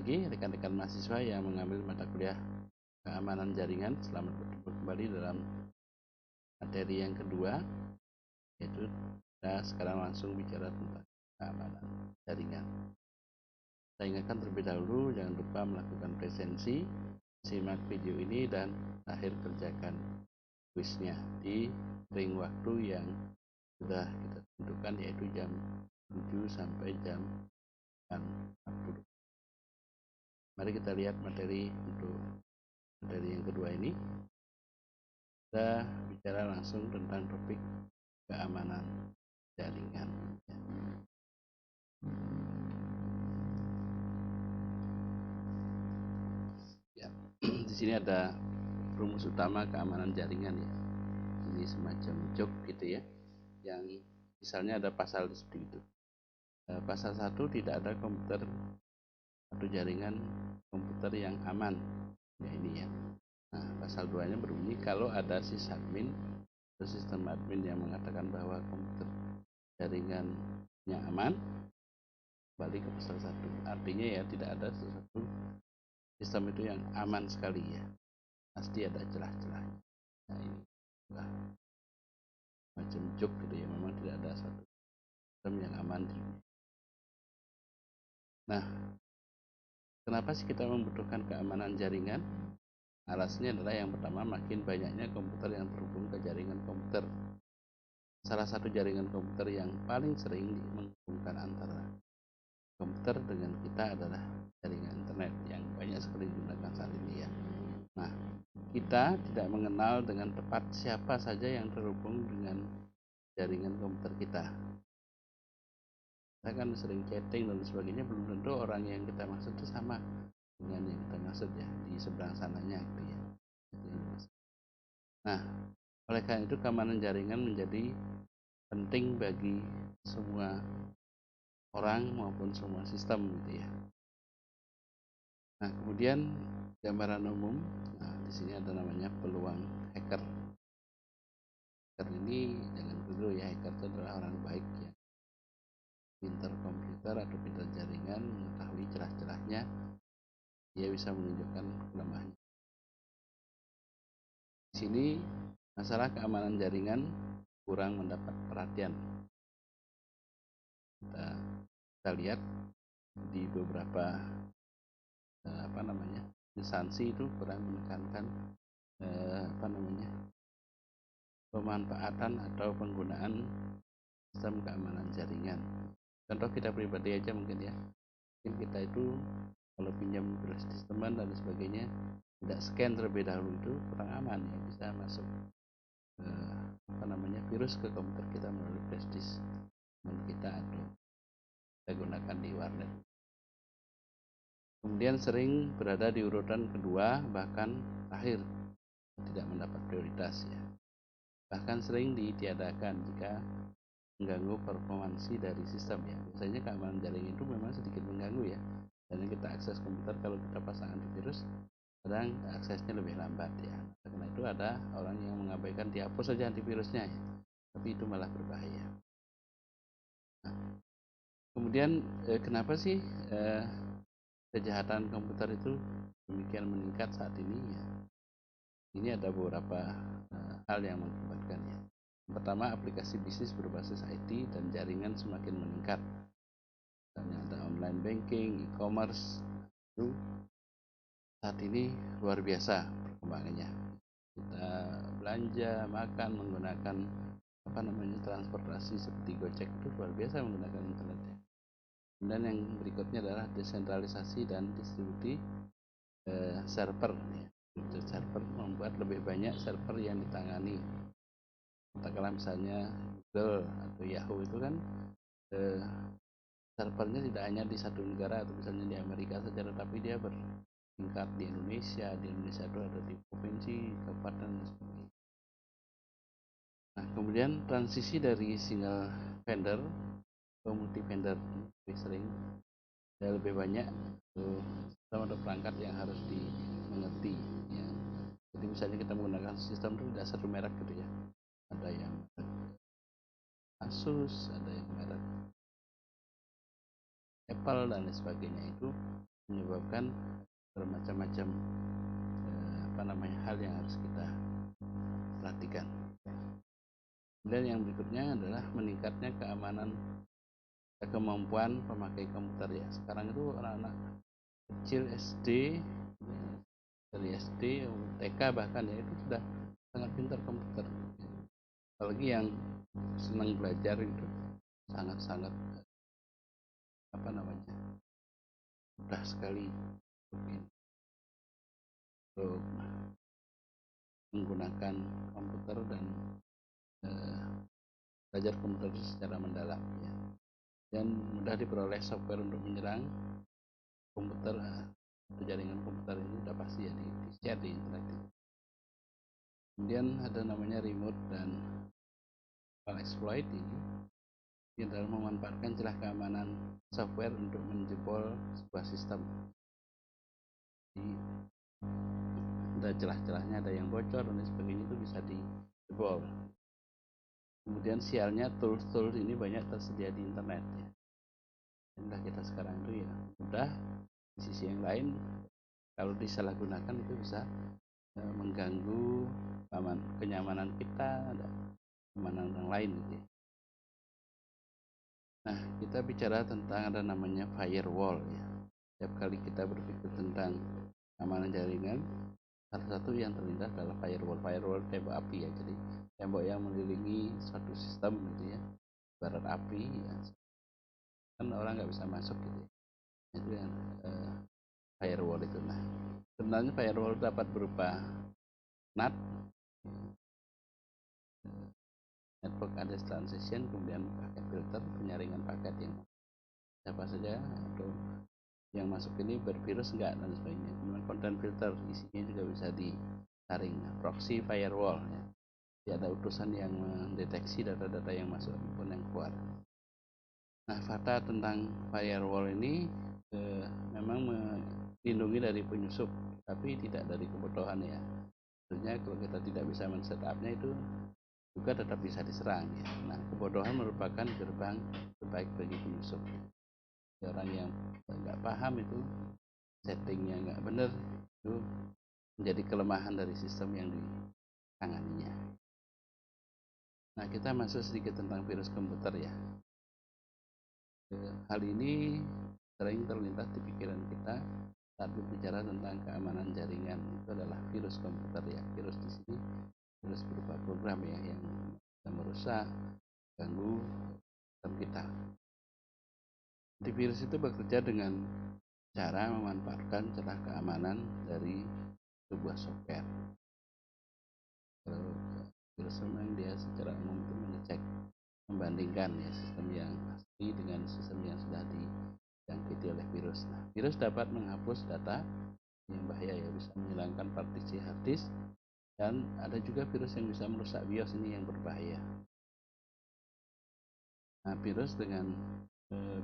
lagi rekan-rekan mahasiswa yang mengambil mata kuliah keamanan jaringan. Selamat bertemu kembali dalam materi yang kedua, yaitu kita sekarang langsung bicara tentang keamanan jaringan. Saya ingatkan terlebih dahulu, jangan lupa melakukan presensi, simak video ini, dan akhir kerjakan kuisnya di ring waktu yang sudah kita tentukan, yaitu jam 7 sampai jam 8.40. Mari kita lihat materi untuk materi yang kedua ini. Kita bicara langsung tentang topik keamanan jaringan. Ya, di sini ada rumus utama keamanan jaringan ya. Ini semacam joke gitu ya, yang misalnya ada pasal seperti itu. Pasal 1, tidak ada komputer atau jaringan komputer yang aman. Ya ini ya. Nah, pasal 2 nya berbunyi kalau ada sysadmin atau sistem admin yang mengatakan bahwa komputer jaringannya aman, balik ke pasal 1. Artinya ya tidak ada sesuatu sistem itu yang aman sekali ya. Pasti ada celah-celahnya. Nah ini lah macam joke gitu ya, memang tidak ada satu sistem yang aman di dunia. Nah, kenapa sih kita membutuhkan keamanan jaringan? Alasannya adalah yang pertama, makin banyaknya komputer yang terhubung ke jaringan komputer. Salah satu jaringan komputer yang paling sering menghubungkan antara komputer dengan kita adalah jaringan internet yang banyak sekali digunakan saat ini ya. Nah, kita tidak mengenal dengan tepat siapa saja yang terhubung dengan jaringan komputer kita. Kita kan sering chatting dan sebagainya, belum tentu orang yang kita maksud itu sama dengan yang kita maksud ya, di seberang sananya gitu ya. Nah, oleh karena itu keamanan jaringan menjadi penting bagi semua orang maupun semua sistem gitu ya. Nah, kemudian gambaran umum, nah di sini ada namanya peluang hacker. Hacker ini jangan dulu ya, hacker itu adalah orang baik ya, pintar komputer atau pintar jaringan, mengetahui celah-celahnya, dia bisa menunjukkan kelemahannya. Di sini masalah keamanan jaringan kurang mendapat perhatian. Kita lihat di beberapa instansi itu kurang menekankan pemanfaatan atau penggunaan sistem keamanan jaringan. Contoh kita pribadi aja mungkin ya, mungkin kita itu kalau pinjam flash disk teman dan sebagainya tidak scan terlebih dahulu, itu kurang aman ya, bisa masuk virus ke komputer kita melalui flash disk teman kita atau kita gunakan di warnet. Kemudian sering berada di urutan kedua bahkan akhir, tidak mendapat prioritas ya. Bahkan sering ditiadakan jika mengganggu performansi dari sistem ya. Biasanya keamanan jaringan itu memang sedikit mengganggu ya. Dan kita akses komputer kalau kita pasang antivirus, kadang aksesnya lebih lambat ya. Karena itu ada orang yang mengabaikan, dihapus saja antivirusnya ya. Tapi itu malah berbahaya. Nah, kemudian kenapa sih kejahatan komputer itu demikian meningkat saat ini ya? Ini ada beberapa hal yang mengakibatkannya. Pertama, aplikasi bisnis berbasis IT dan jaringan semakin meningkat. Misalnya ada online banking, e-commerce, itu saat ini luar biasa perkembangannya. Kita belanja, makan menggunakan transportasi seperti Gojek itu luar biasa menggunakan internet ya. Dan yang berikutnya adalah desentralisasi dan distribusi server ya. Server membuat lebih banyak server yang ditangani. Katakanlah misalnya Google atau Yahoo itu kan servernya tidak hanya di satu negara atau misalnya di Amerika saja, tetapi dia bertingkat di Indonesia. Di Indonesia itu ada di provinsi, kabupaten, dan sebagainya. Nah, kemudian transisi dari single vendor ke multi vendor lebih sering, dan lebih banyak sistem atau perangkat yang harus dimengerti ya. Jadi misalnya kita menggunakan sistem itu tidak satu merek gitu ya, ada yang Asus, ada yang merek Apple dan lain sebagainya. Itu menyebabkan bermacam-macam hal yang harus kita perhatikan. Dan yang berikutnya adalah meningkatnya kemampuan pemakai komputer ya. Sekarang itu anak-anak kecil SD, dari SD, TK bahkan ya, itu sudah sangat pintar komputer. Apalagi yang senang belajar itu sangat-sangat mudah sekali untuk menggunakan komputer dan belajar komputer secara mendalam ya. Dan mudah diperoleh software untuk menyerang komputer atau jaringan komputer itu sudah pasti ya di-share di internet itu. Kemudian ada namanya remote dan exploit ini dalam memanfaatkan celah keamanan software untuk menjebol sebuah sistem. Jadi, ada celah-celahnya, ada yang bocor dan sebagainya, itu bisa dijebol. Kemudian sialnya tools ini banyak tersedia di internet ya. Inilah kita sekarang itu ya mudah. Di sisi yang lain kalau disalahgunakan itu bisa mengganggu kenyamanan kita dan kenyamanan orang lain gitu ya. Nah, kita bicara tentang ada namanya firewall ya. Setiap kali kita berpikir tentang keamanan jaringan, salah satu yang terlintas adalah firewall. Firewall tembok api ya, jadi tembok yang mengelilingi suatu sistem gitu ya, barat api ya, kan orang nggak bisa masuk gitu ya. Itu yang firewall itu. Nah, sebenarnya firewall dapat berupa NAT, network address transition, kemudian paket filter, penyaringan paket yang siapa saja atau yang masuk ini bervirus enggak dan sebagainya. Kemudian content filter, isinya juga bisa disaring. Proxy firewall ya. Jadi ada utusan yang mendeteksi data-data yang masuk maupun yang keluar. Nah, fakta tentang firewall ini memang melindungi dari penyusup, tapi tidak dari kebodohan ya. Sebenarnya kalau kita tidak bisa men-setupnya itu juga tetap bisa diserang ya. Nah, kebodohan merupakan gerbang terbaik bagi penyusup. Orang yang nggak paham itu, settingnya nggak benar, itu menjadi kelemahan dari sistem yang ditanganinya. Nah, kita masuk sedikit tentang virus komputer ya. Hal ini sering terlintas di pikiran kita saat berbicara tentang keamanan jaringan. Itu adalah virus komputer ya. Virus di sini virus berupa program ya yang bisa merusak, ganggu sistem kita. Antivirus itu bekerja dengan cara memanfaatkan celah keamanan dari sebuah software. Virus memang dia secara umum itu mengecek, membandingkan ya sistem yang asli dengan sistem yang sudah dijangkiti oleh virus. Nah, virus dapat menghapus data yang bahaya ya, bisa menghilangkan partisi hard disk, dan ada juga virus yang bisa merusak BIOS, ini yang berbahaya. Nah, virus dengan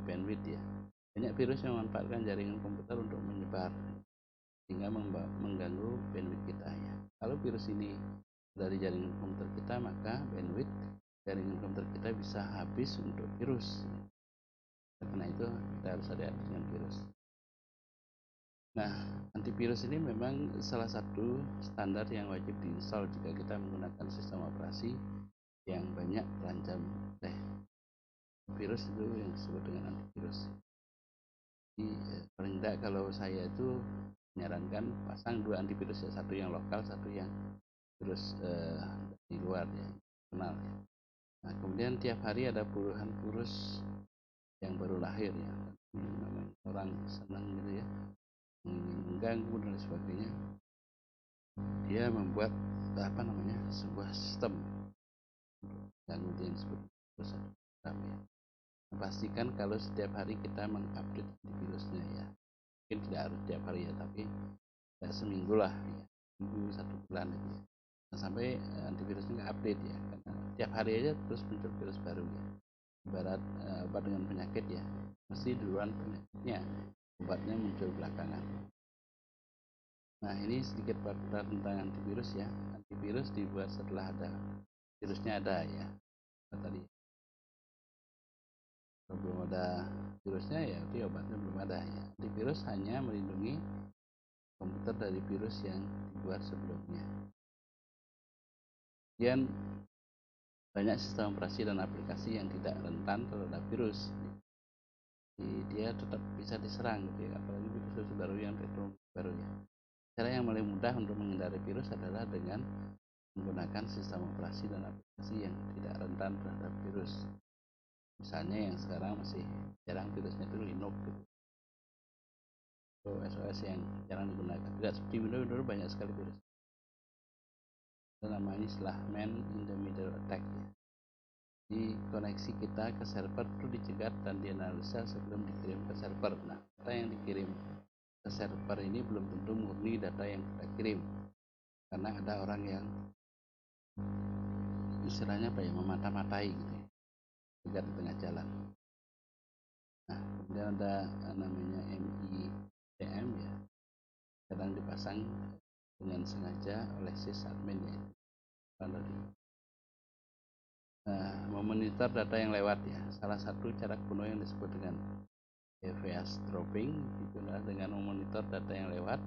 bandwidth ya, banyak virus yang memanfaatkan jaringan komputer untuk menyebar sehingga mengganggu bandwidth kita ya. Kalau virus ini dari jaringan komputer kita, maka bandwidth jaringan komputer kita bisa habis untuk virus. Karena itu kita harus hati-hati dengan virus. Nah, antivirus ini memang salah satu standar yang wajib diinstal jika kita menggunakan sistem operasi yang banyak terancam oleh virus, itu yang disebut dengan antivirus. Jadi paling tidak kalau saya itu menyarankan pasang 2 antivirus ya, satu yang lokal, satu yang virus di luar ya, kenal ya. Nah, kemudian tiap hari ada puluhan virus yang baru lahir ya, namanya orang senang gitu ya, mengganggu dan sebagainya. Dia membuat sebuah sistem yang disebut virus ya. Pastikan kalau setiap hari kita mengupdate antivirusnya ya, mungkin tidak harus setiap hari ya, tapi ya seminggu lah ya, seminggu 1 bulan ya. Nah, sampai antivirusnya update ya, karena tiap hari aja terus muncul virus baru ya. Ibarat obat dengan penyakit ya, mesti duluan penyakitnya, obatnya muncul belakangan. Nah, ini sedikit fakta tentang antivirus ya. Antivirus dibuat setelah ada virusnya ada ya. Tadi Kalau belum ada virusnya ya itu obatnya belum ada ya. Antivirus hanya melindungi komputer dari virus yang dibuat sebelumnya. Kemudian banyak sistem operasi dan aplikasi yang tidak rentan terhadap virus. Jadi dia tetap bisa diserang gitu ya, apalagi virus baru yang teknologi baru ya. Cara yang paling mudah untuk menghindari virus adalah dengan menggunakan sistem operasi dan aplikasi yang tidak rentan terhadap virus. Misalnya yang sekarang masih jarang virusnya itu Linux gitu. Itu SOS yang jarang digunakan. Tidak seperti Windows, dulu banyak sekali virus. Itu namanya istilah man in the middle attack ya. Di koneksi kita ke server itu dicegat dan dianalisa sebelum dikirim ke server. Nah, data yang dikirim ke server ini belum tentu murni data yang kita kirim, karena ada orang yang istilahnya apa ya, memata-matai gitu ya, cegat di tengah jalan. Nah, kemudian ada namanya MITM ya, kadang dipasang dengan sengaja oleh sysadmin ya. Memonitor data yang lewat ya, salah satu cara kuno yang disebut dengan EVS dropping itu adalah dengan memonitor data yang lewat.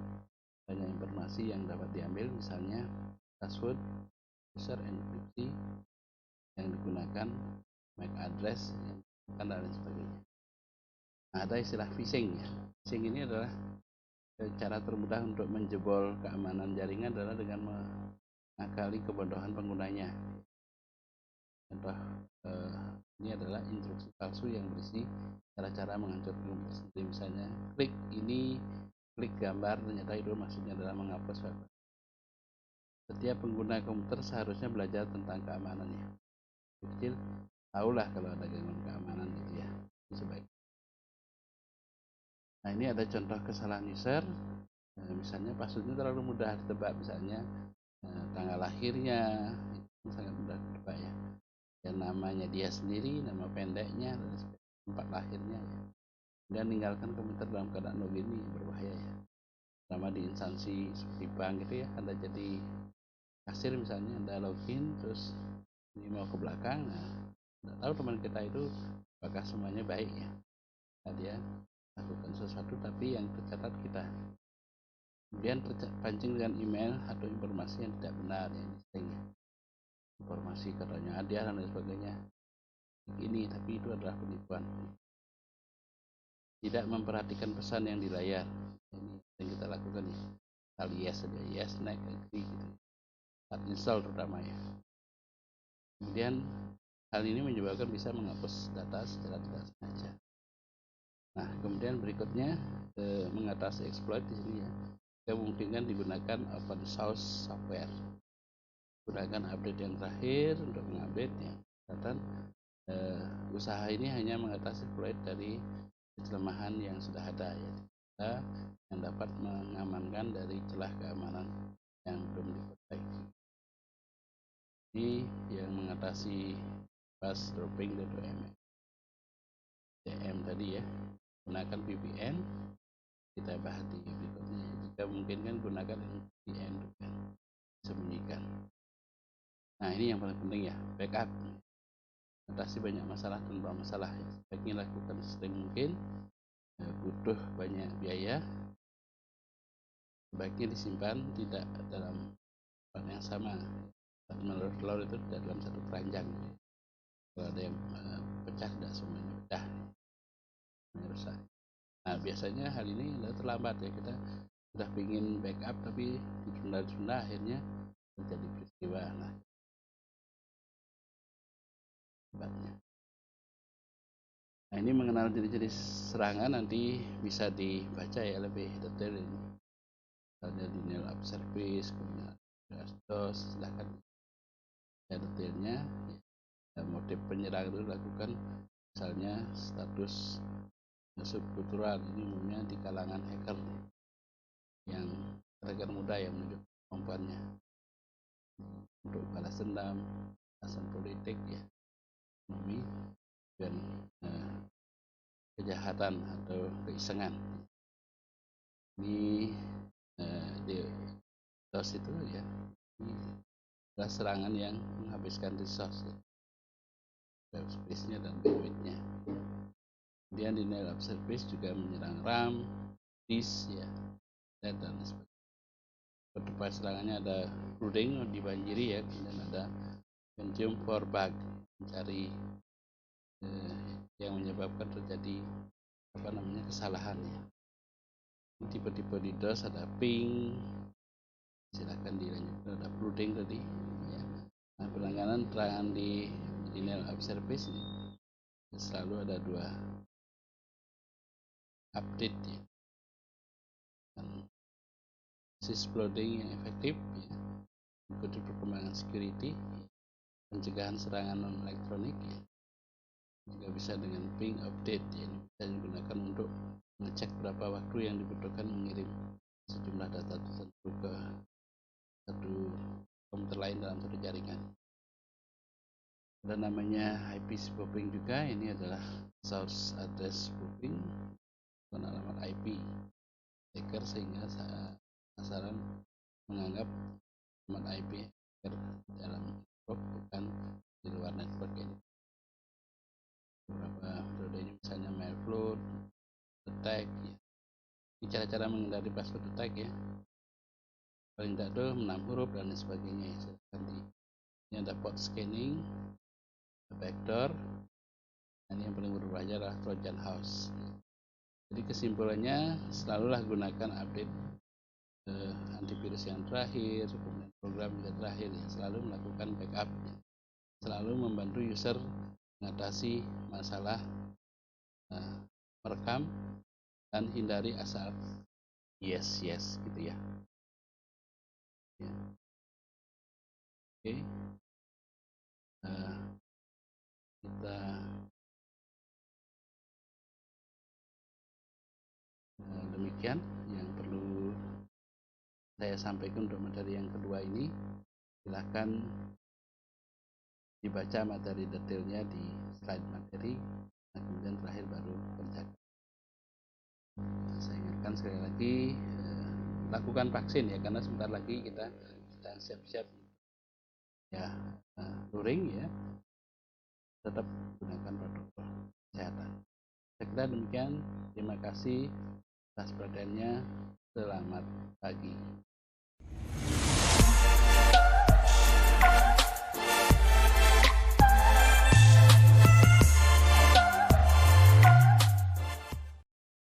Banyak informasi yang dapat diambil, misalnya password, user enkripsi yang digunakan, MAC address yang digunakan, dan lain sebagainya. Nah, ada istilah phishing ya. Phishing ini adalah cara termudah untuk menjebol keamanan jaringan adalah dengan mengakali kebodohan penggunanya. Contoh ini adalah instruksi palsu yang berisi cara-cara menghancurkan komputer sendiri, misalnya klik ini, klik gambar, ternyata itu maksudnya adalah menghapus web. Setiap pengguna komputer seharusnya belajar tentang keamanannya. Kecil tahulah kalau ada gangguan keamanan gitu ya. Itu sebaik. Nah, ini ada contoh kesalahan user. Misalnya passwordnya terlalu mudah ditebak, misalnya tanggal lahirnya itu sangat mudah ditebak ya. Dan namanya dia sendiri, nama pendeknya, dan tempat lahirnya ya. Dan tinggalkan komputer dalam keadaan login ini berbahaya ya. Sama di instansi seperti bank gitu ya, Anda jadi kasir misalnya, Anda login terus ini mau ke belakang, nah tidak tahu teman kita itu apakah semuanya baik ya. Nah, dia lakukan sesuatu tapi yang tercatat kita. Kemudian terpancing dengan email atau informasi yang tidak benar ya, ini sering ya. Informasi katanya hadiah dan lain sebagainya. Ini tapi itu adalah penipuan. Tidak memperhatikan pesan yang di layar. Ini yang kita lakukan ya. Alias saja yes, next, agree gitu. Saat install terutama ya. Kemudian hal ini menyebabkan bisa menghapus data secara tidak sengaja. Nah, kemudian berikutnya mengatasi exploit di sini ya. Kemungkinan digunakan open source software. Gunakan update yang terakhir untuk mengupdate ya. Dan usaha ini hanya mengatasi exploit dari kelemahan yang sudah ada ya. Yang dapat mengamankan dari celah keamanan yang belum diperbaiki. Ini yang mengatasi fast dropping dan DM tadi ya. Gunakan VPN, kita bahas di berikutnya. Jika mungkin kan gunakan VPN untuk sembunyikan. Nah, ini yang paling penting ya, backup. Atasi banyak masalah tanpa masalah ya. Sebaiknya lakukan sering mungkin, butuh banyak biaya, sebaiknya disimpan tidak dalam tempat yang sama. Menurut telur itu tidak dalam satu keranjang. Kalau ada yang pecah, tidak semuanya pecah, rusak. Nah, biasanya hal ini terlambat ya, kita sudah ingin backup tapi ditunda-tunda, akhirnya terjadi peristiwa lah akibatnya. Nah, ini mengenal jenis-jenis serangan nanti bisa dibaca ya lebih detail ini. Misalnya denial of service, kemudian DOS, silahkan ya detailnya. Motif penyerang itu dilakukan misalnya status subkultural, ini umumnya di kalangan hacker yang hacker muda yang menunjuk kemampuannya untuk balas dendam, alasan politik ya, ekonomi, dan kejahatan atau keisengan. Ini di DOS itu ya, ini adalah serangan yang menghabiskan resource ya, web space-nya dan bandwidth-nya. Kemudian denial of service juga menyerang RAM, disk ya, dan sebagainya. Beberapa serangannya ada flooding, dibanjiri ya, kemudian ada Pentium for bug, mencari yang menyebabkan terjadi kesalahan ya. Tipe-tipe DDoS ada ping, silakan dilanjutkan, ada flooding tadi ya. Nah, penanganan serangan di denial of service ini selalu ada dua update ya, dan sysloading yang efektif ya, mengikuti perkembangan security ya, pencegahan serangan non elektronik ya, juga bisa dengan ping update ya, ini bisa digunakan untuk mengecek berapa waktu yang dibutuhkan mengirim sejumlah data tertentu ke satu komputer lain dalam satu jaringan. Ada namanya IP spoofing juga, ini adalah source address spoofing, alamat IP hacker, sehingga sasaran menganggap alamat IP hacker dalam network bukan di luar network ini. Beberapa metodenya misalnya mailflood, attack ya. Ini cara-cara menghindari password attack ya, paling tidak tuh 6 huruf dan sebagainya ya. Ini ada port scanning, backdoor, dan yang paling berbahaya adalah Trojan house. Jadi kesimpulannya, selalulah gunakan update antivirus yang terakhir, kemudian program yang terakhir ya, selalu melakukan backup ya. Selalu membantu user mengatasi masalah merekam dan hindari asal yes gitu ya. Ya. Oke, kita demikian yang perlu saya sampaikan untuk materi yang kedua ini. Silahkan dibaca materi detailnya di slide materi, dan kemudian terakhir baru kerjakan. Saya ingatkan sekali lagi, lakukan vaksin ya, karena sebentar lagi kita sedang siap-siap ya, luring ya, tetap gunakan protokol kesehatan. Saya kira demikian, terima kasih atas perhatiannya, selamat pagi.